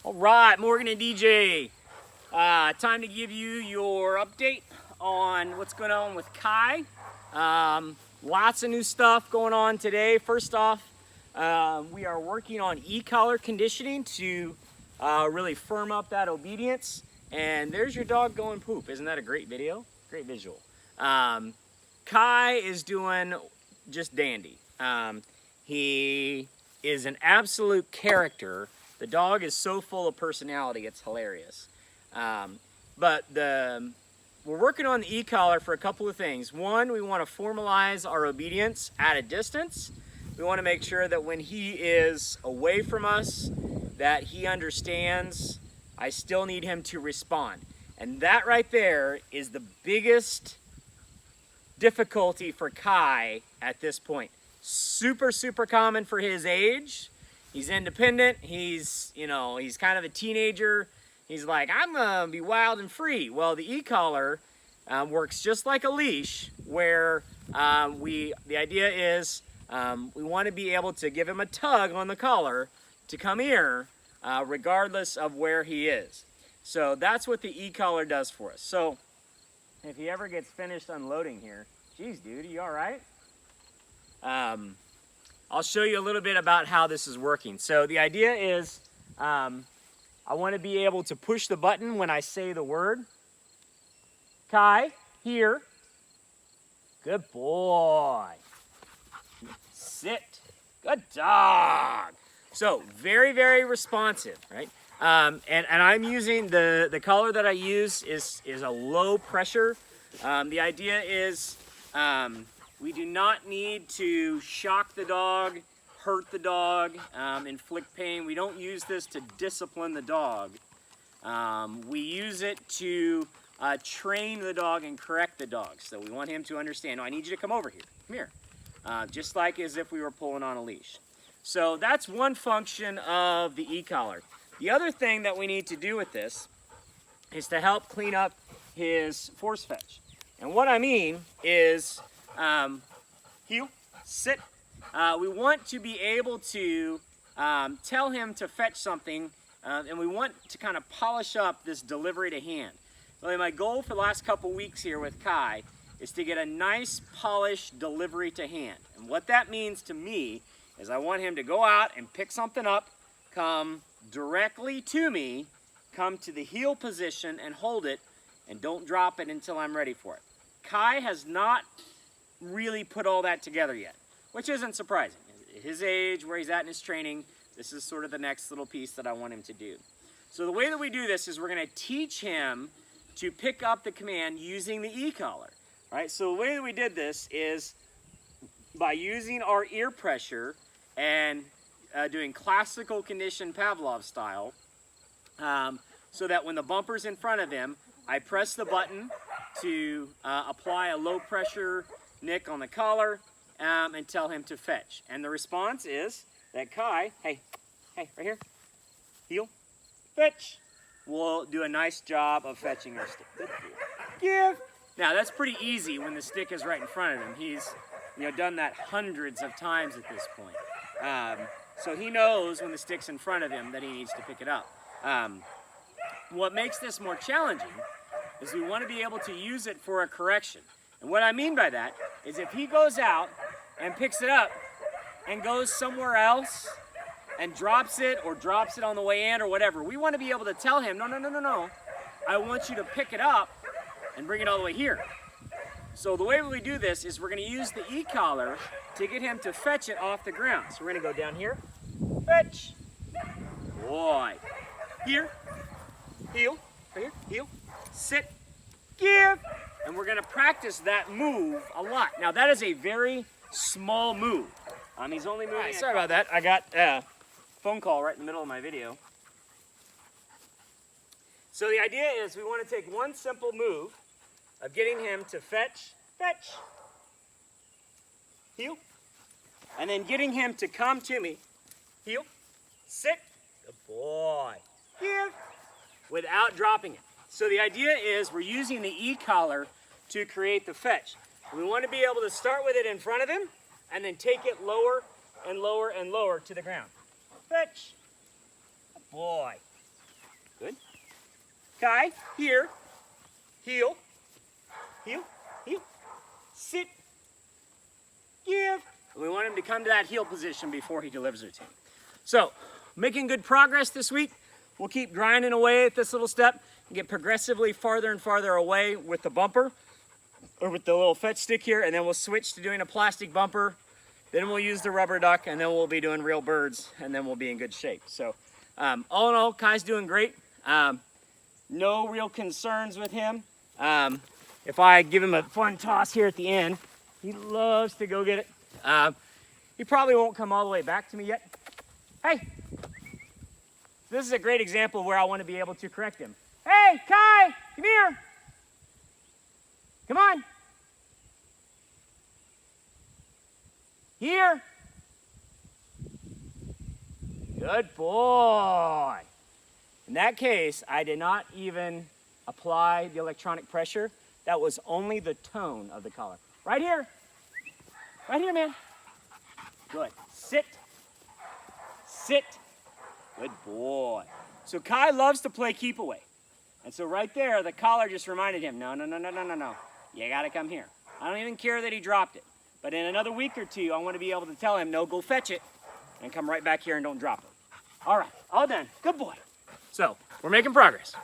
All right, Morgan and DJ. Time to give you your update on what's going on with Kai. Lots of new stuff going on today. First off, we are working on e-collar conditioning to really firm up that obedience. And there's your dog going poop. Isn't that a great video? Great visual. Kai is doing just dandy. He is an absolute character. The dog is so full of personality, it's hilarious. But we're working on the e-collar for a couple of things. One, we want to formalize our obedience at a distance. We want to make sure that when he is away from us, that he understands I still need him to respond. And that right there is the biggest difficulty for Kai at this point. Super common for his age. He's independent. He's kind of a teenager. He's like, I'm gonna be wild and free. Well, the e-collar works just like a leash, where the idea is we want to be able to give him a tug on the collar to come here, regardless of where he is. So that's what the e-collar does for us. So if he ever gets finished unloading here, geez, dude, are you all right? I'll show you a little bit about how this is working. So the idea is I want to be able to push the button when I say the word. Kai, here. Good boy. Sit. Good dog. So very responsive, right? And I'm using the collar that I use is a low pressure. The idea is we do not need to shock the dog, hurt the dog, inflict pain. We don't use this to discipline the dog. We use it to train the dog and correct the dog. So we want him to understand, no, I need you to come over here. Come here. Just like as if we were pulling on a leash. So that's one function of the e-collar. The other thing that we need to do with this is to help clean up his force fetch. And what I mean is, heel, sit. We want to be able to tell him to fetch something, and we want to kind of polish up this delivery to hand. Really, my goal for the last couple weeks here with Kai is to get a nice polished delivery to hand. And what that means to me is I want him to go out and pick something up, come directly to me, come to the heel position and hold it, and don't drop it until I'm ready for it. Kai has not really put all that together yet, which isn't surprising. At his age, where he's at in his training, this is sort of the next little piece that I want him to do. So the way that we do this is we're going to teach him to pick up the command using the e-collar. All right, so the way that we did this is by using our ear pressure and doing classical conditioned Pavlov style, so that when the bumper's in front of him, I press the button to apply a low pressure nick on the collar and tell him to fetch. And the response is that Kai, hey, right here, heel, fetch, will do a nice job of fetching our stick. Good give. Now that's pretty easy when the stick is right in front of him. He's done that hundreds of times at this point. So he knows when the stick's in front of him that he needs to pick it up. What makes this more challenging is we want to be able to use it for a correction. And what I mean by that is if he goes out and picks it up and goes somewhere else and drops it on the way in or whatever, we want to be able to tell him, no, I want you to pick it up and bring it all the way here. So the way we do this is we're going to use the e-collar to get him to fetch it off the ground. So we're going to go down here, fetch, boy, here, heel, right here, heel, sit, give, and we're going to practice that move a lot. Now that is a very small move. He's only moving. Right, sorry about that. I got a phone call right in the middle of my video. So the idea is we want to take one simple move of getting him to fetch, heel, and then getting him to come to me, heel, sit, good boy, give, without dropping it. So the idea is we're using the e-collar to create the fetch. We want to be able to start with it in front of him and then take it lower and lower and lower to the ground. Fetch, good boy, Kai, here. Heel. Heel. Heel. Sit. Give. We want him to come to that heel position before he delivers it to you. So, making good progress this week. We'll keep grinding away at this little step and get progressively farther and farther away with the bumper or with the little fetch stick here, and then we'll switch to doing a plastic bumper. Then we'll use the rubber duck, and then we'll be doing real birds, and then we'll be in good shape. So, all in all, Kai's doing great. No real concerns with him. If I give him a fun toss here at the end, he loves to go get it. He probably won't come all the way back to me yet. Hey! This is a great example of where I want to be able to correct him. Hey, Kai, come here. Come on. Here. Good boy. In that case, I did not even apply the electronic pressure. That was only the tone of the collar. Right here. Right here, man. Good. Sit. Sit. Good boy. So Kai loves to play keep away. And so right there, the collar just reminded him, no. You gotta come here. I don't even care that he dropped it. But in another week or two, I want to be able to tell him, no, go fetch it, and come right back here and don't drop it. All right, all done. Good boy. So, we're making progress.